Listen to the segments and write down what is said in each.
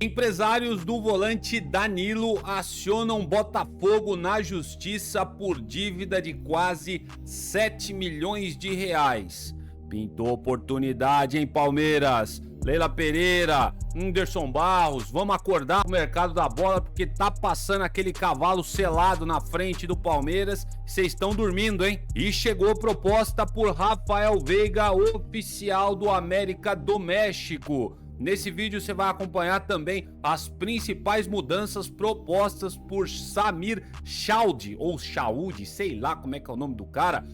Empresários do volante Danilo acionam Botafogo na justiça por dívida de quase 7 milhões de reais. Pintou oportunidade em Palmeiras. Leila Pereira, Anderson Barros, vamos acordar o mercado da bola porque tá passando aquele cavalo selado na frente do Palmeiras. Vocês estão dormindo, hein? E chegou proposta por Rafael Veiga, oficial do América do México. Nesse vídeo você vai acompanhar também as principais mudanças propostas por Samir Chaudi, ou Chaudi, sei lá como é que é o nome do cara,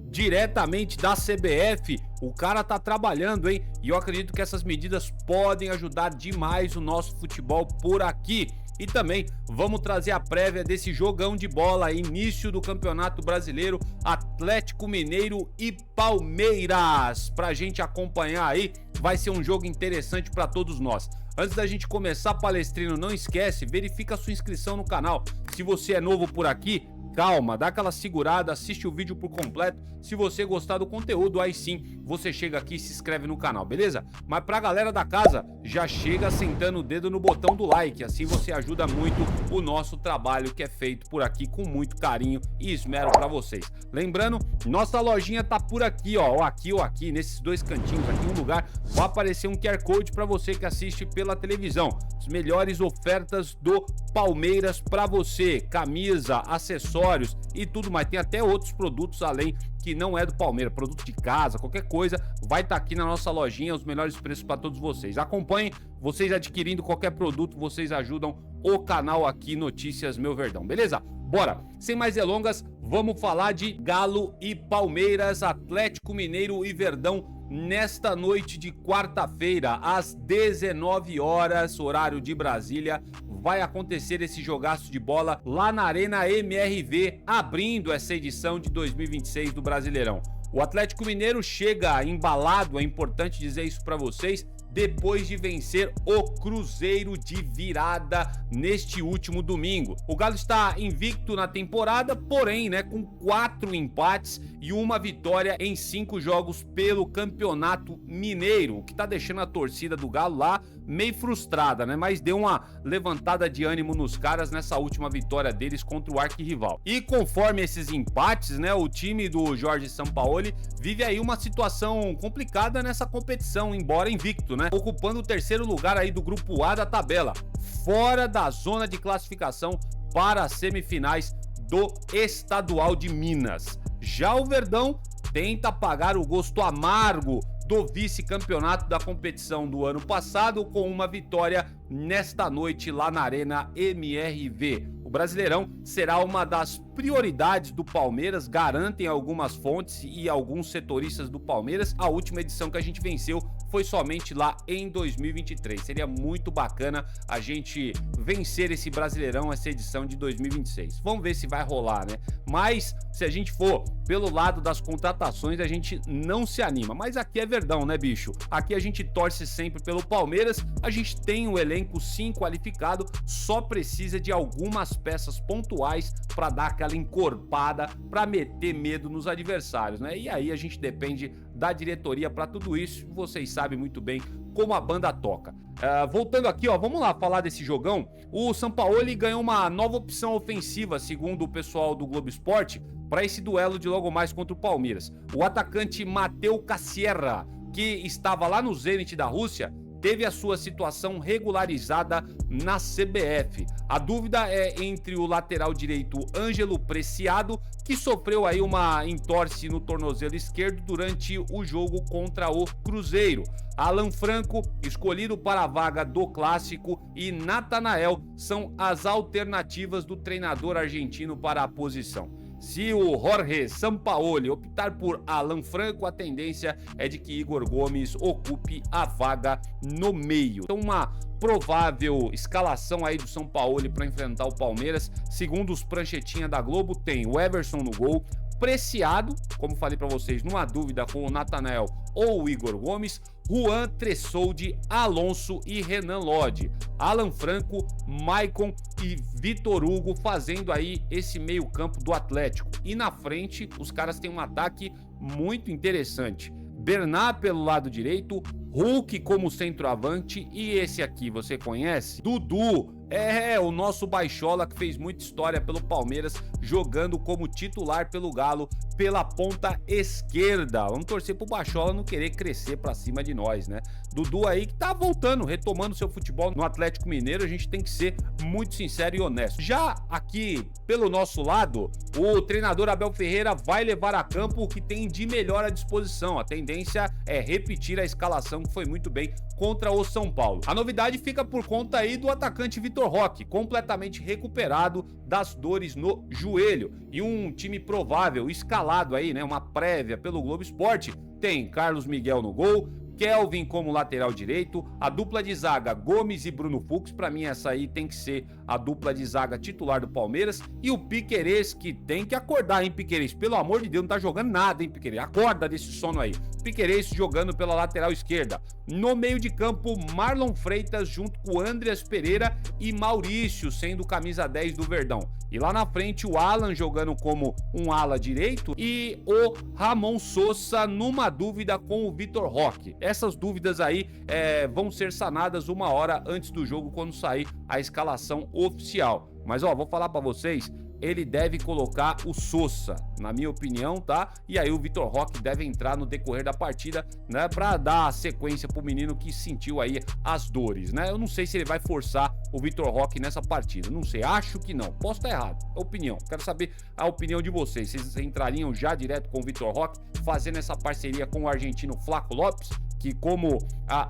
diretamente da CBF. O cara tá trabalhando, hein? E eu acredito que essas medidas podem ajudar demais o nosso futebol por aqui. E também vamos trazer a prévia desse jogão de bola, início do Campeonato Brasileiro, Atlético Mineiro e Palmeiras, pra gente acompanhar aí. Vai ser um jogo interessante para todos nós. Antes da gente começar, palestrino, não esquece, verifica a sua inscrição no canal. Se você é novo por aqui, calma, dá aquela segurada, assiste o vídeo por completo. Se você gostar do conteúdo, aí sim, você chega aqui e se inscreve no canal, beleza? Mas pra galera da casa, já chega sentando o dedo no botão do like, assim você ajuda muito o nosso trabalho que é feito por aqui com muito carinho e esmero pra vocês. Lembrando, nossa lojinha tá por aqui, ó, ou aqui, nesses dois cantinhos aqui, um lugar, vai aparecer um QR Code pra você que assiste pela televisão. As melhores ofertas do Palmeiras pra você, camisa, acessórios e tudo mais. Tem até outros produtos além que não é do Palmeiras, produto de casa, qualquer coisa, vai estar aqui na nossa lojinha, os melhores preços para todos vocês. Acompanhem, vocês adquirindo qualquer produto, vocês ajudam o canal aqui Notícias Meu Verdão, beleza? Bora! Sem mais delongas, vamos falar de Galo e Palmeiras, Atlético Mineiro e Verdão nesta noite de quarta-feira, às 19 horas, horário de Brasília. Vai acontecer esse jogaço de bola lá na Arena MRV, abrindo essa edição de 2026 do Brasileirão. O Atlético Mineiro chega embalado, é importante dizer isso para vocês, depois de vencer o Cruzeiro de virada neste último domingo. O Galo está invicto na temporada, porém, né, com 4 empates e uma vitória em 5 jogos pelo Campeonato Mineiro, o que tá deixando a torcida do Galo lá meio frustrada, né, mas deu uma levantada de ânimo nos caras nessa última vitória deles contra o arquirrival. E conforme esses empates, né, o time do Jorge Sampaoli vive aí uma situação complicada nessa competição, embora invicto, né? Ocupando o terceiro lugar aí do grupo A da tabela, fora da zona de classificação para as semifinais do Estadual de Minas. Já o Verdão tenta pagar o gosto amargo do vice-campeonato da competição do ano passado com uma vitória nesta noite lá na Arena MRV. O Brasileirão será uma das prioridades do Palmeiras, garantem algumas fontes e alguns setoristas do Palmeiras. A última edição que a gente venceu foi somente lá em 2023. Seria muito bacana a gente vencer esse Brasileirão, essa edição de 2026. Vamos ver se vai rolar, né? Mas se a gente for pelo lado das contratações, a gente não se anima. Mas aqui é Verdão, né, bicho? Aqui a gente torce sempre pelo Palmeiras. A gente tem um elenco sim qualificado, só precisa de algumas peças pontuais para dar aquela encorpada, para meter medo nos adversários, né? E aí a gente depende da diretoria para tudo isso. Vocês sabem muito bem como a banda toca. Voltando aqui, ó, vamos lá falar desse jogão. O Sampaoli ganhou uma nova opção ofensiva, segundo o pessoal do Globo Esporte, para esse duelo de logo mais contra o Palmeiras. O atacante Mateu Cassierra, que estava lá no Zenit da Rússia, teve a sua situação regularizada na CBF. A dúvida é entre o lateral direito Ângelo Preciado, que sofreu aí uma entorse no tornozelo esquerdo durante o jogo contra o Cruzeiro. Alan Franco, escolhido para a vaga do Clássico, e Natanael são as alternativas do treinador argentino para a posição. Se o Jorge Sampaoli optar por Alan Franco, a tendência é de que Igor Gomes ocupe a vaga no meio. Então, uma provável escalação aí do Sampaoli para enfrentar o Palmeiras, segundo os pranchetinha da Globo, tem o Everson no gol, Preciado, como falei para vocês, numa dúvida com o Natanael ou o Igor Gomes, Juan Tressoldi, Alonso e Renan Lodge, Alan Franco, Maicon e Vitor Hugo fazendo aí esse meio campo do Atlético. E na frente os caras têm um ataque muito interessante. Bernat pelo lado direito, Hulk como centroavante e esse aqui, você conhece? Dudu. O nosso baixola que fez muita história pelo Palmeiras, jogando como titular pelo Galo, pela ponta esquerda. Vamos torcer pro baixola não querer crescer pra cima de nós, né? Dudu aí que tá voltando, retomando seu futebol no Atlético Mineiro, a gente tem que ser muito sincero e honesto. Já aqui, pelo nosso lado, o treinador Abel Ferreira vai levar a campo o que tem de melhor à disposição. A tendência é repetir a escalação que foi muito bem contra o São Paulo. A novidade fica por conta aí do atacante Vitor Roque, completamente recuperado das dores no joelho, e um time provável, escalado aí, né, uma prévia pelo Globo Esporte, tem Carlos Miguel no gol, Kelvin como lateral direito, a dupla de zaga Gomes e Bruno Fux, pra mim essa aí tem que ser a dupla de zaga titular do Palmeiras, e o Piquerez, que tem que acordar, hein, Piquerez, pelo amor de Deus, não tá jogando nada, hein, Piquerez, acorda desse sono aí. Piquerez jogando pela lateral esquerda. No meio de campo, Marlon Freitas junto com Andreas Pereira e Maurício, sendo camisa 10 do Verdão. E lá na frente, o Alan jogando como um ala direito e o Ramon Sosa numa dúvida com o Vitor Roque. Essas dúvidas aí vão ser sanadas uma hora antes do jogo, quando sair a escalação oficial. Mas ó, vou falar pra vocês, ele deve colocar o Sosa, na minha opinião, tá? E aí o Vitor Roque deve entrar no decorrer da partida, né? Pra dar sequência pro menino que sentiu aí as dores, né? Eu não sei se ele vai forçar o Vitor Roque nessa partida, não sei, acho que não. Posso estar errado, é opinião. Quero saber a opinião de vocês. Vocês entrariam já direto com o Vitor Roque, fazendo essa parceria com o argentino Flaco Lopes, que como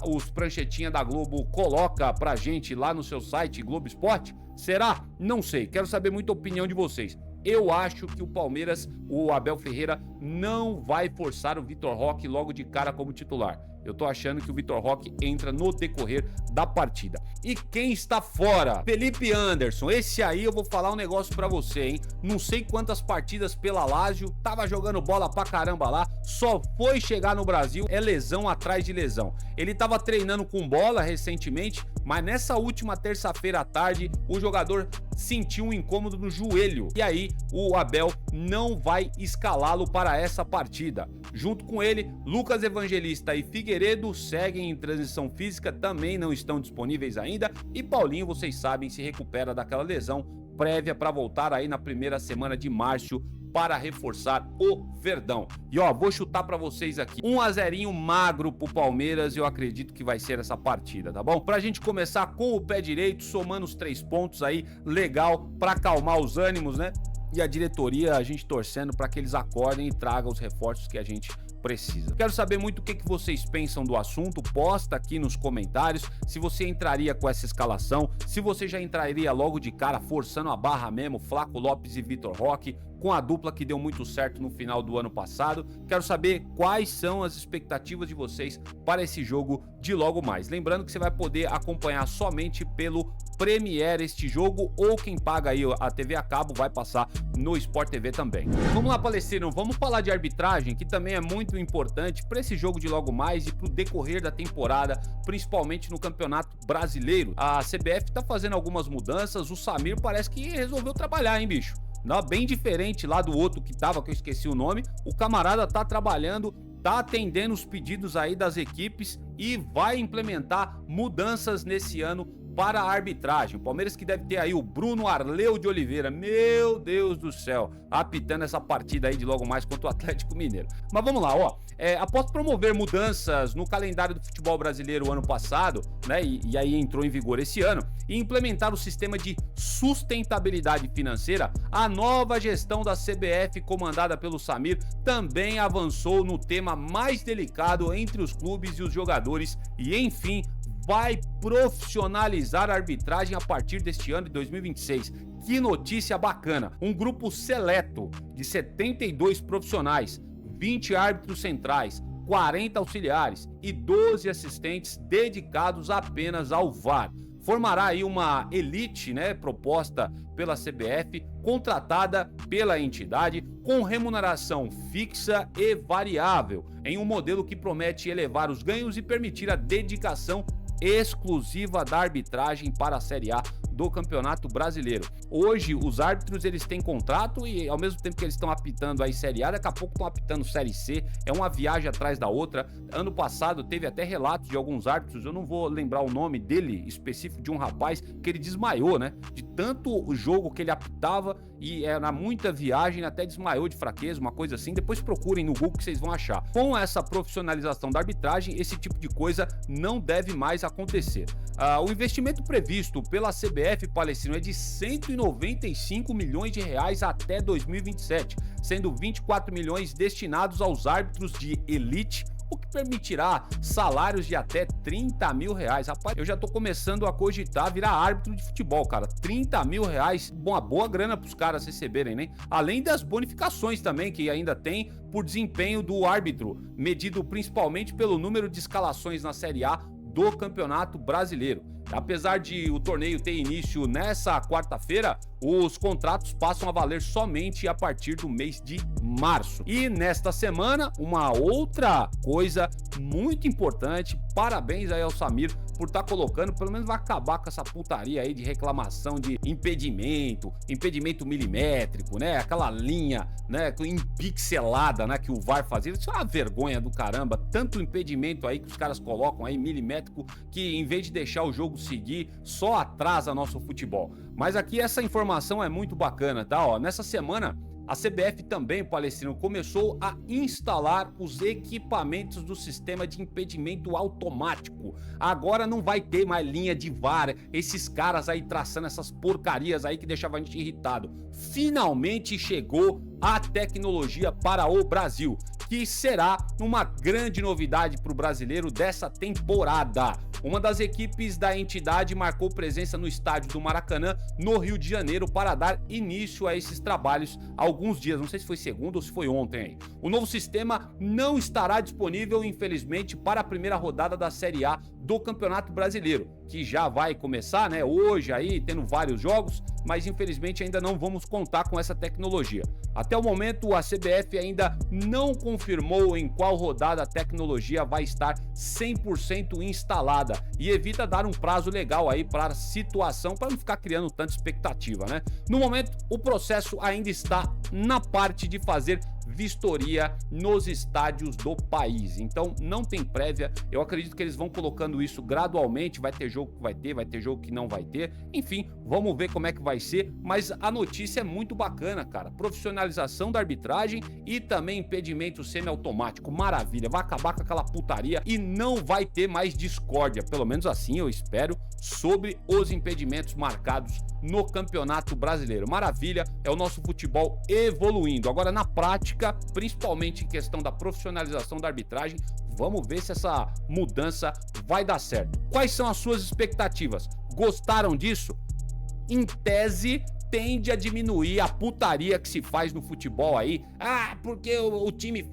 os pranchetinha da Globo coloca pra gente lá no seu site Globo Esporte? Será? Não sei, quero saber muita opinião de vocês. Eu acho que o Palmeiras, o Abel Ferreira, não vai forçar o Vitor Roque logo de cara como titular. Eu tô achando que o Vitor Roque entra no decorrer da partida. E quem está fora? Felipe Anderson. Esse aí eu vou falar um negócio pra você, hein? Não sei quantas partidas pela Lazio, tava jogando bola pra caramba lá, só foi chegar no Brasil, é lesão atrás de lesão. Ele tava treinando com bola recentemente, mas nessa última terça-feira à tarde, o jogador sentiu um incômodo no joelho. E aí, o Abel não vai escalá-lo para essa partida. Junto com ele, Lucas Evangelista e Figueiredo seguem em transição física, também não estão disponíveis ainda. E Paulinho, vocês sabem, se recupera daquela lesão prévia para voltar aí na primeira semana de março para reforçar o Verdão. E ó, vou chutar para vocês aqui, 1-0 magro pro Palmeiras, eu acredito que vai ser essa partida, tá bom? Pra gente começar com o pé direito, somando os 3 pontos aí, legal, para acalmar os ânimos, né? E a diretoria, a gente torcendo para que eles acordem e tragam os reforços que a gente precisa. Quero saber muito o que vocês pensam do assunto, posta aqui nos comentários se você entraria com essa escalação, se você já entraria logo de cara forçando a barra mesmo, Flaco Lopes e Vitor Roque, com a dupla que deu muito certo no final do ano passado. Quero saber quais são as expectativas de vocês para esse jogo de logo mais. Lembrando que você vai poder acompanhar somente pelo Premiere este jogo, ou quem paga aí a TV a cabo vai passar no Sport TV também. Vamos lá, Palestrino, vamos falar de arbitragem, que também é muito importante para esse jogo de logo mais e para o decorrer da temporada, principalmente no Campeonato Brasileiro. A CBF tá fazendo algumas mudanças, o Samir parece que resolveu trabalhar, hein, bicho? Não, bem diferente lá do outro que tava, que eu esqueci o nome. O camarada tá trabalhando, tá atendendo os pedidos aí das equipes e vai implementar mudanças nesse ano para a arbitragem. O Palmeiras que deve ter aí o Bruno Arleu de Oliveira, meu Deus do céu, apitando essa partida aí de logo mais contra o Atlético Mineiro. Mas vamos lá, ó, após promover mudanças no calendário do futebol brasileiro ano passado, né, e aí entrou em vigor esse ano, e implementar o sistema de sustentabilidade financeira, a nova gestão da CBF, comandada pelo Samir, também avançou no tema mais delicado entre os clubes e os jogadores e, enfim, vai profissionalizar a arbitragem a partir deste ano de 2026. Que notícia bacana! Um grupo seleto de 72 profissionais, 20 árbitros centrais, 40 auxiliares e 12 assistentes dedicados apenas ao VAR. Formará aí uma elite, né, proposta pela CBF, contratada pela entidade, com remuneração fixa e variável, em um modelo que promete elevar os ganhos e permitir a dedicação exclusiva da arbitragem para a Série A do Campeonato Brasileiro. Hoje, os árbitros eles têm contrato e ao mesmo tempo que eles estão apitando aí Série A, daqui a pouco estão apitando Série C, é uma viagem atrás da outra. Ano passado teve até relatos de alguns árbitros, eu não vou lembrar o nome dele específico, de um rapaz que ele desmaiou, né? De tanto o jogo que ele apitava e era muita viagem, até desmaiou de fraqueza, uma coisa assim. Depois procurem no Google que vocês vão achar. Com essa profissionalização da arbitragem, esse tipo de coisa não deve mais acontecer. O investimento previsto pela CBF, Palestino, é de 195 milhões de reais até 2027, sendo 24 milhões destinados aos árbitros de elite, o que permitirá salários de até 30 mil reais. Rapaz, eu já tô começando a cogitar virar árbitro de futebol, cara. 30 mil reais, uma boa grana pros caras receberem, né? Além das bonificações também, que ainda tem por desempenho do árbitro, medido principalmente pelo número de escalações na Série A do Campeonato Brasileiro. Apesar de o torneio ter início nessa quarta-feira, os contratos passam a valer somente a partir do mês de março. E nesta semana, uma outra coisa muito importante, parabéns aí ao Samir por estar colocando, pelo menos vai acabar com essa putaria aí de reclamação de impedimento milimétrico, né? Aquela linha, né, pixelada, né, que o VAR fazia. Isso é uma vergonha do caramba, tanto impedimento aí que os caras colocam aí milimétrico que em vez de deixar o jogo seguir, só atrasa nosso futebol. Mas aqui essa informação é muito bacana, tá? Ó, nessa semana a CBF também, Palestino, começou a instalar os equipamentos do sistema de impedimento automático. Agora não vai ter mais linha de VAR, esses caras aí traçando essas porcarias aí que deixavam a gente irritado. Finalmente chegou a tecnologia para o Brasil, que será uma grande novidade para o brasileiro dessa temporada. Uma das equipes da entidade marcou presença no estádio do Maracanã, no Rio de Janeiro, para dar início a esses trabalhos há alguns dias. Não sei se foi segunda ou se foi ontem aí. O novo sistema não estará disponível, infelizmente, para a primeira rodada da Série A do Campeonato Brasileiro, que já vai começar, né, hoje aí, tendo vários jogos, mas infelizmente ainda não vamos contar com essa tecnologia. Até o momento, a CBF ainda não confirmou em qual rodada a tecnologia vai estar 100% instalada e evita dar um prazo legal aí para a situação, para não ficar criando tanta expectativa, né? No momento, o processo ainda está na parte de fazer vistoria nos estádios do país. Então não tem prévia, eu acredito que eles vão colocando isso gradualmente, vai ter jogo que vai ter jogo que não vai ter, enfim, vamos ver como é que vai ser, mas a notícia é muito bacana, cara. Profissionalização da arbitragem e também impedimento semiautomático, maravilha, vai acabar com aquela putaria e não vai ter mais discórdia, pelo menos assim eu espero, sobre os impedimentos marcados no Campeonato Brasileiro. Maravilha, é o nosso futebol evoluindo. Agora na prática, principalmente em questão da profissionalização da arbitragem, vamos ver se essa mudança vai dar certo. Quais são as suas expectativas? Gostaram disso? Em tese, tende a diminuir a putaria que se faz no futebol aí. Ah, porque o time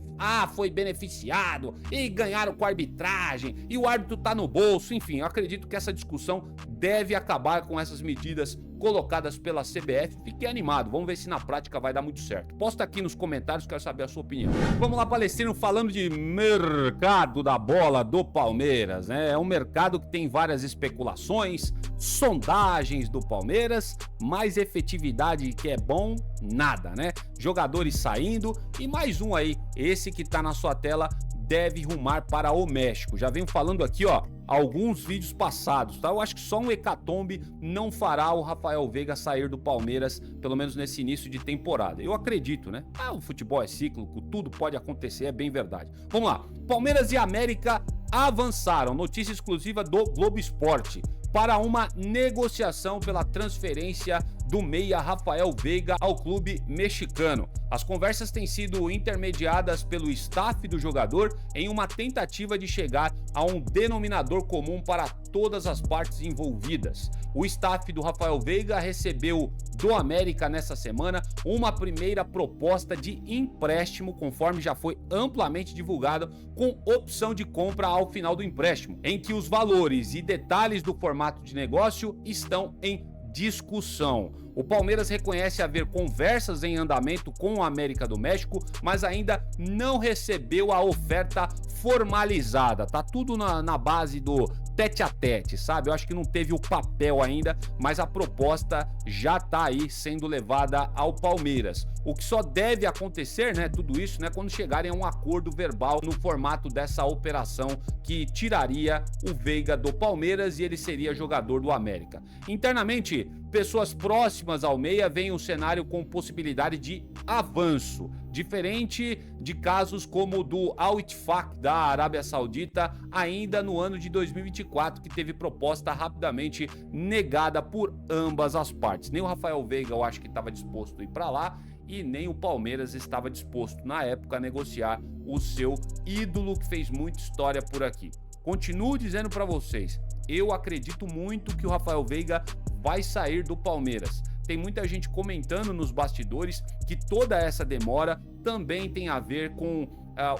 foi beneficiado e ganharam com a arbitragem e o árbitro tá no bolso. Enfim, eu acredito que essa discussão deve acabar com essas medidas colocadas pela CBF. Fiquei animado, vamos ver se na prática vai dar muito certo. Posta aqui nos comentários, quero saber a sua opinião. Vamos lá, Palestino, falando de mercado da bola do Palmeiras, né? É um mercado que tem várias especulações, sondagens do Palmeiras, mas efetividade que é bom, nada, né? Jogadores saindo e mais um aí, esse que tá na sua tela, deve rumar para o México. Já venho falando aqui, ó, alguns vídeos passados, tá? Eu acho que só um hecatombe não fará o Rafael Veiga sair do Palmeiras, pelo menos nesse início de temporada. Eu acredito, né? O futebol é cíclico, tudo pode acontecer, é bem verdade. Vamos lá. Palmeiras e América avançaram. Notícia exclusiva do Globo Esporte. Para uma negociação pela transferência do meia Rafael Veiga ao clube mexicano. As conversas têm sido intermediadas pelo staff do jogador em uma tentativa de chegar a um denominador comum para todas as partes envolvidas. O staff do Rafael Veiga recebeu do América nessa semana uma primeira proposta de empréstimo, conforme já foi amplamente divulgado, com opção de compra ao final do empréstimo, em que os valores e detalhes do formato de negócio estão em discussão. O Palmeiras reconhece haver conversas em andamento com o América do México, mas ainda não recebeu a oferta formalizada. Tá tudo na base do tete a tete, sabe? Eu acho que não teve o papel ainda, mas a proposta já tá aí sendo levada ao Palmeiras. O que só deve acontecer, né, tudo isso, né, quando chegarem a um acordo verbal no formato dessa operação que tiraria o Veiga do Palmeiras e ele seria jogador do América. Internamente, pessoas próximas ao meia veem o cenário com possibilidade de avanço, diferente de casos como o do Al Ittihad da Arábia Saudita ainda no ano de 2024, que teve proposta rapidamente negada por ambas as partes. Nem o Rafael Veiga eu acho que estava disposto a ir para lá e nem o Palmeiras estava disposto na época a negociar o seu ídolo que fez muita história por aqui. Continuo dizendo para vocês, eu acredito muito que o Rafael Veiga vai sair do Palmeiras. Tem muita gente comentando nos bastidores que toda essa demora também tem a ver com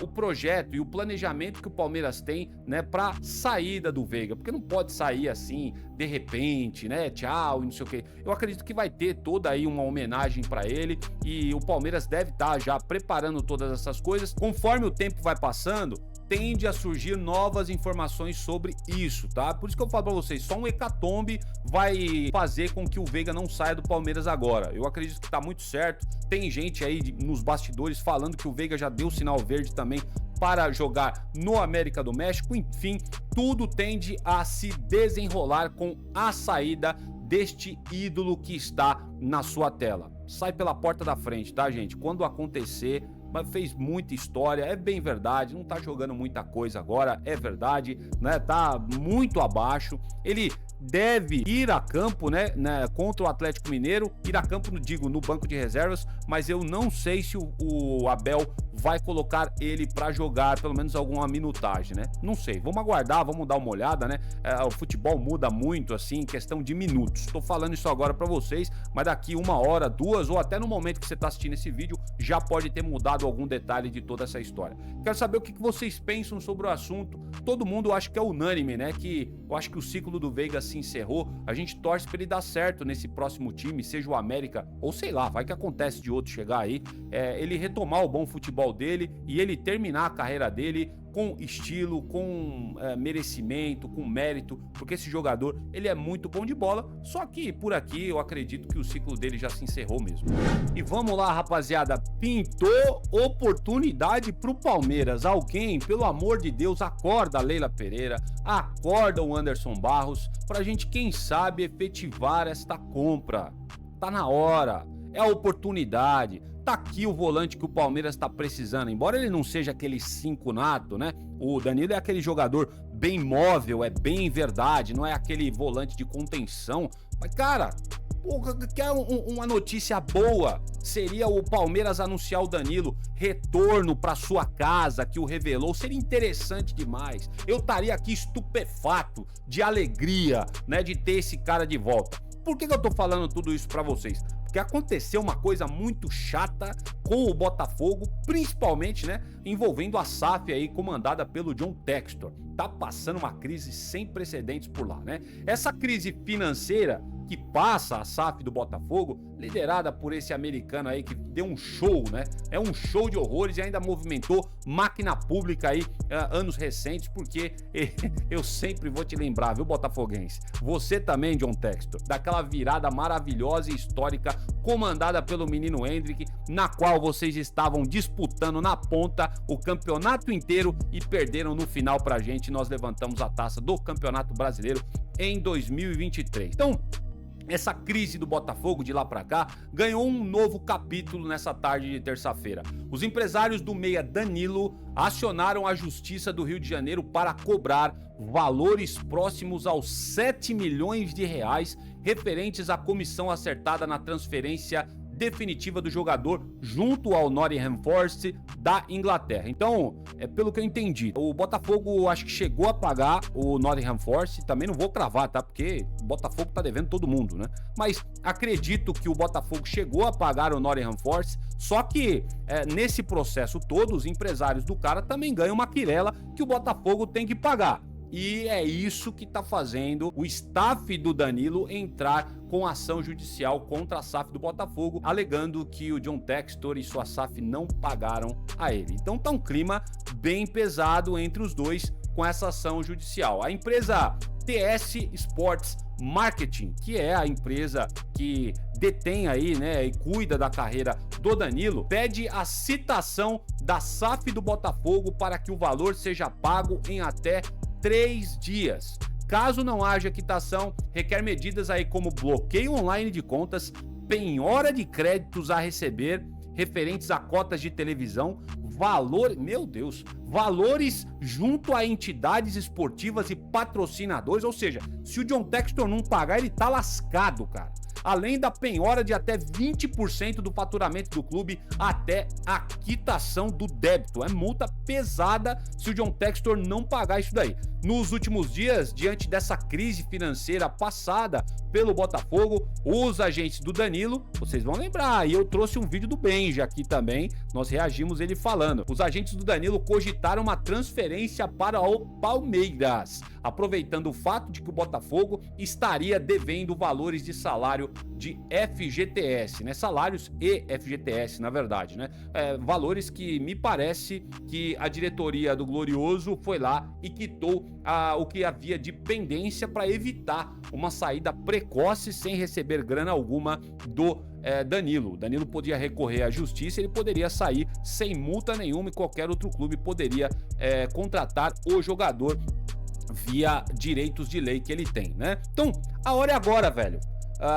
o projeto e o planejamento que o Palmeiras tem, né, para saída do Veiga, porque não pode sair assim de repente, né, tchau e não sei o que. Eu acredito que vai ter toda aí uma homenagem para ele e o Palmeiras deve estar já preparando todas essas coisas. Conforme o tempo vai passando, tende a surgir novas informações sobre isso, tá? Por isso que eu falo pra vocês, só um hecatombe vai fazer com que o Veiga não saia do Palmeiras agora. Eu acredito que tá muito certo. Tem gente aí nos bastidores falando que o Veiga já deu sinal verde também para jogar no América do México. Enfim, tudo tende a se desenrolar com a saída deste ídolo que está na sua tela. Sai pela porta da frente, tá, gente? Quando acontecer, mas fez muita história, é bem verdade, não tá jogando muita coisa agora, é verdade, né? Tá muito abaixo. Ele deve ir a campo, né, contra o Atlético Mineiro, ir a campo, digo, no banco de reservas, mas eu não sei se o Abel vai colocar ele para jogar pelo menos alguma minutagem, né? Não sei, vamos aguardar, vamos dar uma olhada, né? O futebol muda muito assim em questão de minutos. Tô falando isso agora para vocês, mas daqui 1 hora, 2 ou até no momento que você tá assistindo esse vídeo, já pode ter mudado algum detalhe de toda essa história. Quero saber o que vocês pensam sobre o assunto. Todo mundo acho que é unânime, né? Que eu acho que o ciclo do Veiga se encerrou. A gente torce para ele dar certo nesse próximo time, seja o América ou sei lá, vai que acontece de outro chegar aí, ele retomar o bom futebol dele e ele terminar a carreira dele com estilo, com merecimento, com mérito, porque esse jogador, ele é muito bom de bola, só que por aqui eu acredito que o ciclo dele já se encerrou mesmo. E vamos lá, rapaziada, pintou oportunidade pro Palmeiras. Alguém, pelo amor de Deus, acorda a Leila Pereira, acorda o Anderson Barros, pra gente, quem sabe, efetivar esta compra. Tá na hora, é a oportunidade. Tá aqui o volante que o Palmeiras tá precisando, embora ele não seja aquele 5 nato, né? O Danilo é aquele jogador bem móvel, é bem verdade, não é aquele volante de contenção. Mas, cara, quer uma notícia boa? Seria o Palmeiras anunciar o Danilo, retorno para sua casa, que o revelou. Seria interessante demais. Eu estaria aqui estupefato de alegria, né, de ter esse cara de volta. Por que eu tô falando tudo isso para vocês? Porque aconteceu uma coisa muito chata com o Botafogo, principalmente, né, envolvendo a SAF aí, comandada pelo John Textor. Tá passando uma crise sem precedentes por lá, né? Essa crise financeira que passa a SAF do Botafogo, liderada por esse americano aí que deu um show, né? É um show de horrores e ainda movimentou máquina pública aí anos recentes, porque eu sempre vou te lembrar, viu, botafoguense? Você também, John Textor, daquela virada maravilhosa e histórica comandada pelo menino Hendrick, na qual vocês estavam disputando na ponta o campeonato inteiro e perderam no final pra gente. Nós levantamos a taça do Campeonato Brasileiro em 2023. Então, essa crise do Botafogo de lá pra cá ganhou um novo capítulo nessa tarde de terça-feira. Os empresários do meia Danilo acionaram a Justiça do Rio de Janeiro para cobrar valores próximos aos 7 milhões de reais referentes à comissão acertada na transferência definitiva do jogador junto ao Nottingham Forest da Inglaterra. Então, pelo que eu entendi, o Botafogo acho que chegou a pagar o Nottingham Forest, também não vou cravar, tá? Porque o Botafogo tá devendo todo mundo, né? Mas acredito que o Botafogo chegou a pagar o Nottingham Forest, só que nesse processo todo, os empresários do cara também ganham uma quirela que o Botafogo tem que pagar. E é isso que tá fazendo o staff do Danilo entrar com ação judicial contra a SAF do Botafogo, alegando que o John Textor e sua SAF não pagaram a ele. Então tá um clima bem pesado entre os dois, com essa ação judicial. A empresa TS Sports Marketing, que é a empresa que detém aí, né, e cuida da carreira do Danilo, pede a citação da SAF do Botafogo para que o valor seja pago em até 3 dias. Caso não haja quitação, requer medidas aí como bloqueio online de contas, penhora de créditos a receber referentes a cotas de televisão, valores junto a entidades esportivas e patrocinadores, ou seja, se o John Textor não pagar, ele tá lascado, cara. Além da penhora de até 20% do faturamento do clube até a quitação do débito. É multa pesada se o John Textor não pagar isso daí. Nos últimos dias, diante dessa crise financeira passada pelo Botafogo, os agentes do Danilo, vocês vão lembrar, e eu trouxe um vídeo do Benja aqui também, nós reagimos ele falando. Os agentes do Danilo cogitaram uma transferência para o Palmeiras, aproveitando o fato de que o Botafogo estaria devendo valores de salário de FGTS, né? Salários e FGTS, na verdade, né? Valores que me parece que a diretoria do Glorioso foi lá e quitou o que havia de pendência para evitar uma saída precoce sem receber grana alguma do Danilo. Danilo podia recorrer à justiça, ele poderia sair sem multa nenhuma e qualquer outro clube poderia contratar o jogador via direitos de lei que ele tem, né? Então, a hora é agora, velho.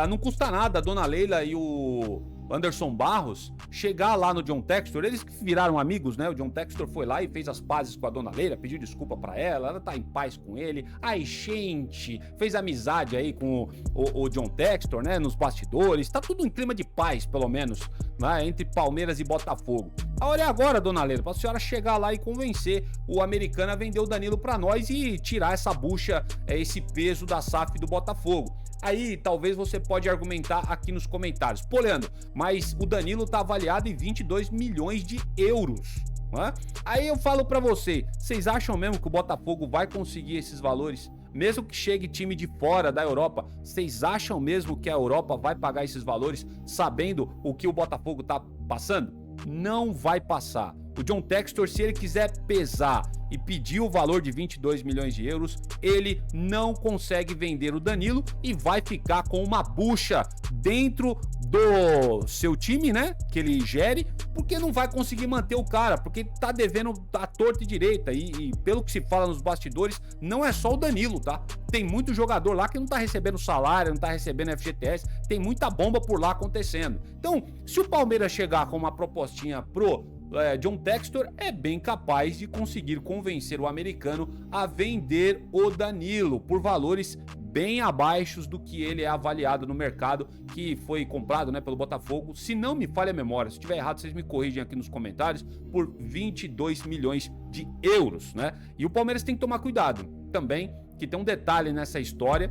Não custa nada a dona Leila e o Anderson Barros chegar lá no John Textor, eles que viraram amigos, né? O John Textor foi lá e fez as pazes com a dona Leila, pediu desculpa pra ela tá em paz com ele. Ai, gente, fez amizade aí com o John Textor, né? Nos bastidores, tá tudo em clima de paz, pelo menos, né? Entre Palmeiras e Botafogo. A hora é agora, dona Leila, pra senhora chegar lá e convencer o americano a vender o Danilo pra nós e tirar essa bucha, esse peso da SAF do Botafogo. Aí, talvez você pode argumentar aqui nos comentários. Pô, Leandro, mas o Danilo tá avaliado em 22 milhões de euros. Né? Aí eu falo pra vocês acham mesmo que o Botafogo vai conseguir esses valores? Mesmo que chegue time de fora da Europa, vocês acham mesmo que a Europa vai pagar esses valores sabendo o que o Botafogo tá passando? Não vai passar. O John Textor, se ele quiser pesar e pedir o valor de 22 milhões de euros, ele não consegue vender o Danilo e vai ficar com uma bucha dentro do seu time, né? Que ele gere, porque não vai conseguir manter o cara, porque tá devendo a torta e direita. E pelo que se fala nos bastidores, não é só o Danilo, tá? Tem muito jogador lá que não tá recebendo salário, não tá recebendo FGTS, tem muita bomba por lá acontecendo. Então, se o Palmeiras chegar com uma propostinha pro John Textor, é bem capaz de conseguir convencer o americano a vender o Danilo por valores bem abaixo do que ele é avaliado no mercado, que foi comprado, né, pelo Botafogo, se não me falha a memória, se estiver errado vocês me corrigem aqui nos comentários, por 22 milhões de euros, né? E o Palmeiras tem que tomar cuidado também, que tem um detalhe nessa história.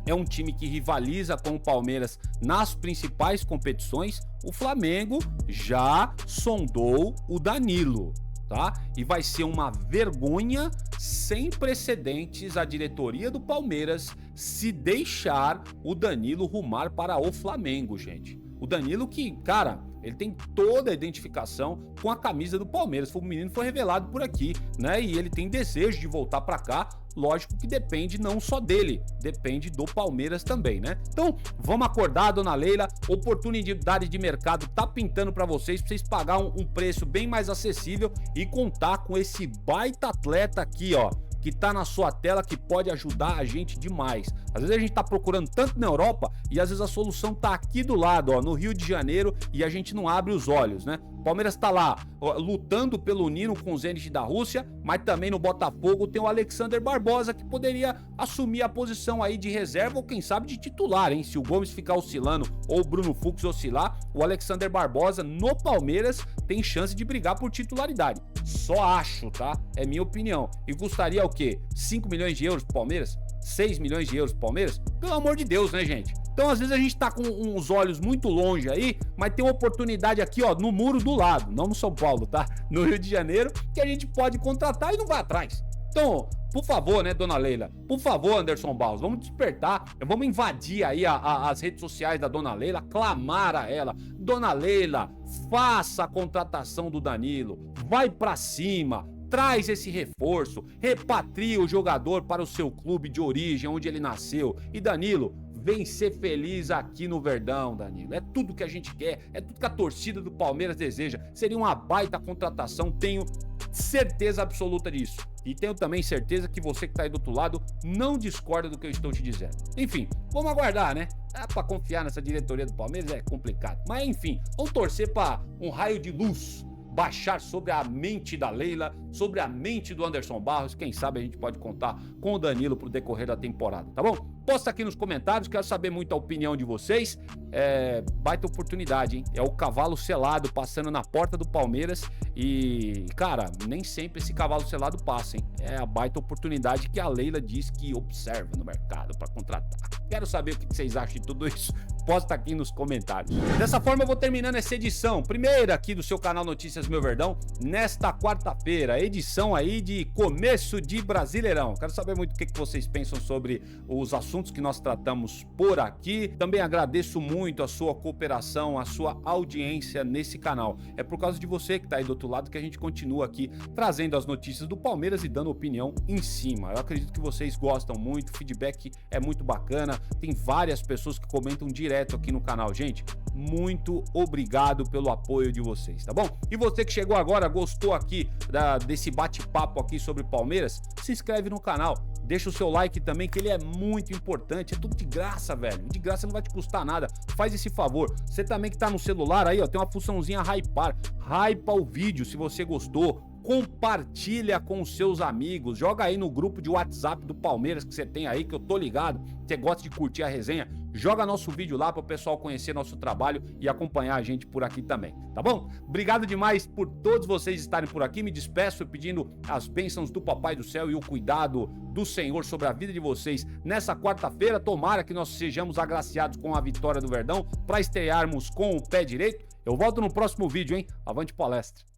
É um time que rivaliza com o Palmeiras nas principais competições. O Flamengo já sondou o Danilo, tá? E vai ser uma vergonha sem precedentes a diretoria do Palmeiras se deixar o Danilo rumar para o Flamengo, gente. O Danilo que, cara, ele tem toda a identificação com a camisa do Palmeiras. O menino foi revelado por aqui, né? E ele tem desejo de voltar para cá. Lógico que depende não só dele, depende do Palmeiras também, né? Então, vamos acordar, dona Leila. Oportunidade de mercado tá pintando para vocês pagar um preço bem mais acessível e contar com esse baita atleta aqui, ó, que tá na sua tela, que pode ajudar a gente demais. Às vezes a gente tá procurando tanto na Europa e às vezes a solução tá aqui do lado, ó, no Rio de Janeiro, e a gente não abre os olhos, né? O Palmeiras tá lá, ó, lutando pelo Nino com o Zenit da Rússia, mas também no Botafogo tem o Alexander Barbosa, que poderia assumir a posição aí de reserva ou quem sabe de titular, hein? Se o Gomes ficar oscilando ou o Bruno Fux oscilar, o Alexander Barbosa no Palmeiras tem chance de brigar por titularidade. Só acho, tá? É minha opinião. E custaria o quê? 5 milhões de euros pro Palmeiras? 6 milhões de euros pro Palmeiras? Pelo amor de Deus, né, gente? Então, às vezes a gente tá com uns olhos muito longe aí, mas tem uma oportunidade aqui, ó, no muro do lado, não no São Paulo, tá? No Rio de Janeiro, que a gente pode contratar e não vai atrás. Então, por favor, né, dona Leila? Por favor, Anderson Barros, vamos despertar, vamos invadir aí as redes sociais da dona Leila, clamar a ela. Dona Leila, faça a contratação do Danilo, vai pra cima, traz esse reforço, repatria o jogador para o seu clube de origem, onde ele nasceu. E Danilo, vem ser feliz aqui no Verdão, Danilo. É tudo que a gente quer, é tudo que a torcida do Palmeiras deseja. Seria uma baita contratação, tenho certeza absoluta disso. E tenho também certeza que você que tá aí do outro lado não discorda do que eu estou te dizendo. Enfim, vamos aguardar, né? Pra confiar nessa diretoria do Palmeiras é complicado. Mas enfim, vamos torcer pra um raio de luz baixar sobre a mente da Leila, sobre a mente do Anderson Barros. Quem sabe a gente pode contar com o Danilo pro decorrer da temporada, tá bom? Posta aqui nos comentários, quero saber muito a opinião de vocês. Baita oportunidade, hein? É o cavalo selado passando na porta do Palmeiras e, cara, nem sempre esse cavalo selado passa, hein? É a baita oportunidade que a Leila diz que observa no mercado para contratar. Quero saber o que vocês acham de tudo isso. Posta aqui nos comentários. Dessa forma eu vou terminando essa edição, primeira aqui do seu canal Notícias Meu Verdão, nesta quarta-feira, edição aí de começo de Brasileirão. Quero saber muito o que vocês pensam sobre os assuntos que nós tratamos por aqui. Também agradeço muito a sua cooperação, a sua audiência nesse canal. É por causa de você que tá aí do outro lado que a gente continua aqui trazendo as notícias do Palmeiras e dando opinião em cima. Eu acredito que vocês gostam muito, o feedback é muito bacana, tem várias pessoas que comentam direto aqui no canal. Gente, muito obrigado pelo apoio de vocês, tá bom? E você que chegou agora, gostou aqui desse bate-papo aqui sobre Palmeiras, se inscreve no canal, deixa o seu like também, que ele é muito importante, é tudo de graça, velho, de graça, não vai te custar nada, faz esse favor. Você também que tá no celular aí, ó, tem uma funçãozinha hypar, hypa o vídeo se você gostou, compartilha com os seus amigos, joga aí no grupo de WhatsApp do Palmeiras que você tem aí, que eu tô ligado, você gosta de curtir a resenha, joga nosso vídeo lá para o pessoal conhecer nosso trabalho e acompanhar a gente por aqui também, tá bom? Obrigado demais por todos vocês estarem por aqui, me despeço pedindo as bênçãos do Papai do Céu e o cuidado do Senhor sobre a vida de vocês nessa quarta-feira, tomara que nós sejamos agraciados com a vitória do Verdão para estrearmos com o pé direito. Eu volto no próximo vídeo, hein? Avante palestra!